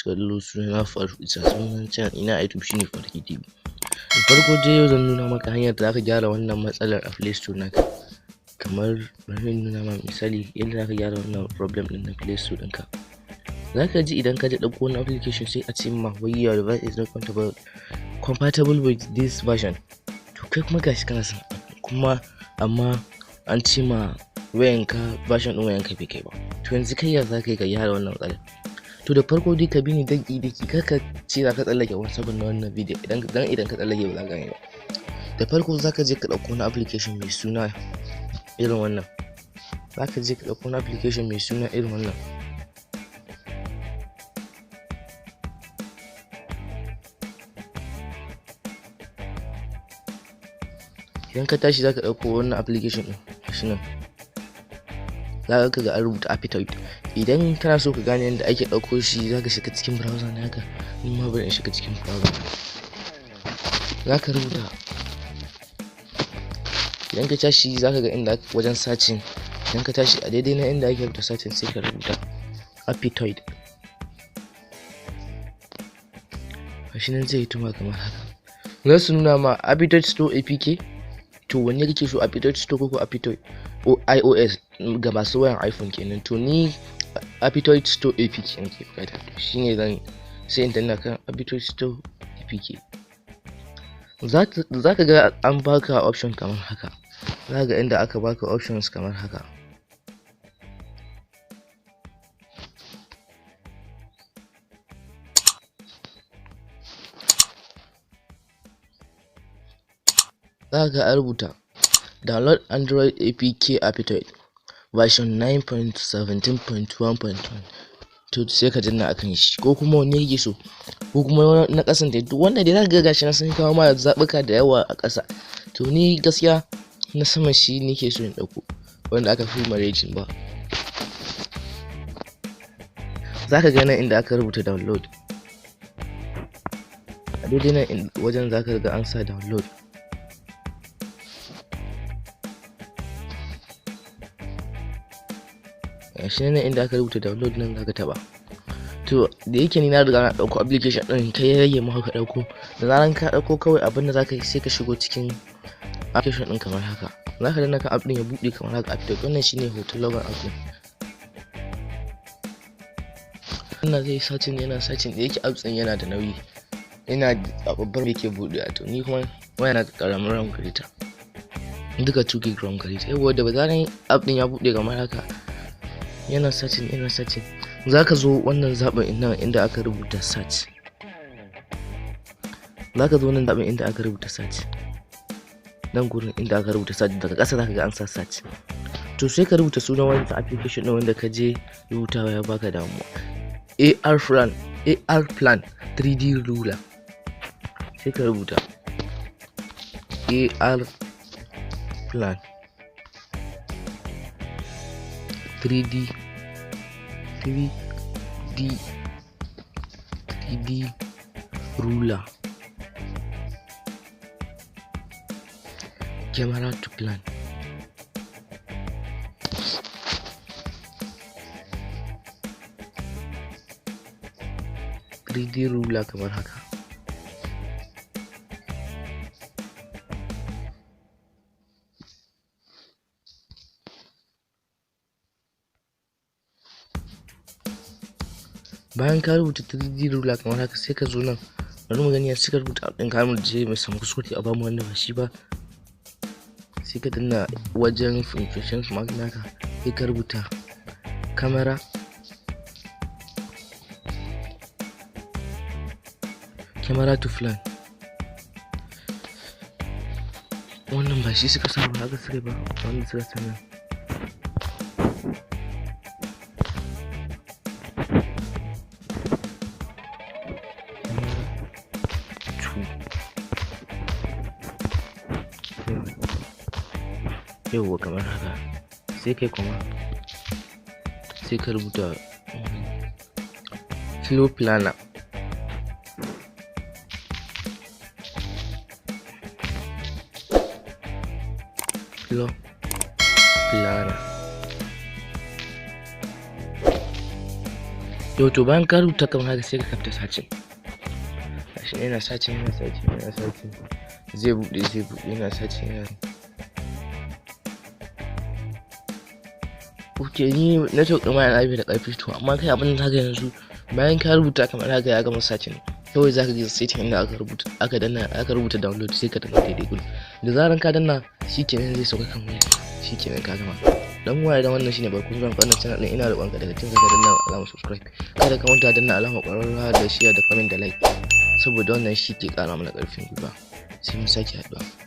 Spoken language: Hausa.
kallo, sunana FaRuKeeYY, sunan channel ina a YouTube shine FaRuKeeYY. Da farko dai yau zan nuna maka hanyar da zaka gyara wannan matsalar a Play Store naka. Kamar bari in nuna ma misali yadda zaka gyara wannan problem din na Play Store ɗinka. Zaka ji idan ka je ɗauko wani application sai a ce ma wai your device is not compatible with this version. To kai kuma gashi kana son kuma amma an ce ma wayanka version ɗin wayanka bai kai ba. To yanzu kai ya zaka yi ka gyara wannan matsalar? To da farko dai ka bi ni daki kaka ce za ka tsallake wani sabon wannan bidiyo idan ka tsallake ba za ka gane ba. Da farko za ka je ka ɗauko wani application mai suna irin wannan. Idan ka tashi za ka ɗauko wannan application ɗin gashi nan. Za ka ga an rubuta appetite. Idan kana so ka gane yadda ake ɗauko shi za ka shiga cikin browser naka. Ni ma bari in shiga cikin browser. Za ka rubuta, idan ka tashi za ka ga inda wajen searching, idan ka tashi a daidai na inda ake rubuta searching sai ka rubuta appetite. Gashi nan zai tuma kamar haka. Za su nuna ma appetite store APK. To wanne kake so, appetite store ko appetite iOS ga masu wayan iPhone kenan? To ni appetite store APK nake bukata. Shine zan sai in danna kan appetite store APK. Za ka ga an baka option kamar haka. Za ga inda aka baka options kamar haka. Za ka rubuta download Android APK appetite version 9.17.1.1. to sai ka danna akan shi, ko kuma wanne yake so, ko kuma na kasan da duk wanda dai zaka ga gashi na sun kawo ma zabuka da yawa a ƙasa. To ni gaskiya na sama shi nake so in dauko wanda aka fi rating ba. Zaka ga nan inda aka rubuta download, a daidai nan wajen zaka ga an sa download. Gashi nan inda aka rubuta download nan zaka taba. To da yake ni na riga na dauko application din, kai ya rage maka ka dauko. Da zaran ka dauko kawai abin da zaka yi sai ka shigo cikin application din kamar haka. Zaka danna kan app din ya bude kamar haka appetite. Wannan shine hoton logon app din. Wannan zai yana searching da yake app din yana da nauyi. Yana babbar da yake bude. To ni kuma wayana karamin RAM gare ta. Duka 2 GB RAM gare ta. Yawwa da bazaran app din ya bude kamar haka. Yana searching. Zaka zo wannan zaɓin nan inda aka rubuta search. Nan gurin inda aka rubuta search daga ƙasa zaka ga an sa search. To sai ka rubuta sunan wannan application din wanda ka je rubutawa ya baka damuwa. AR plan 3D ruler. Sai ka rubuta AR plan 3D ruler. Camera to plan. ruler kamar haka. Bayan ka rubuta 3D ruler kamar haka sai ka zo nan, bari mu gani ya cika rubuta ɗin kamar je mai samu kuskure a bamu wanda ba shi ba. Sai ka danna wajen functions mark naka sai ka rubuta camera to plan. Wannan ba shi suka sa ba, haka suka ba wanda suka sanar. Yauwa kamar haka. Sai kai kuma sai ka rubuta flow planner. Yau to bayan ka rubuta kamar haka sai ka kafta sacin. Gashi yana sacin zai buɗe yana sacin yana. Ok, ni network ɗin ma yana da ƙarfi to amma kai abin da zaka yanzu bayan ka rubuta kamar haka ya gama sacin kawai zaka je setting inda aka rubuta download sai ka danna daidai gudu. Da zaran ka danna shikenan zai sauka kan waya shikenan ka gama. Dan waya da wannan shine barkun zuwan wannan channel din, ina roƙon ka daga cikin ka danna alamar subscribe, kada ka manta danna alamar ƙararrawa da share da comment da like saboda wannan shi ke ƙara mana ƙarfin gwiwa. Sai mun sake haɗuwa.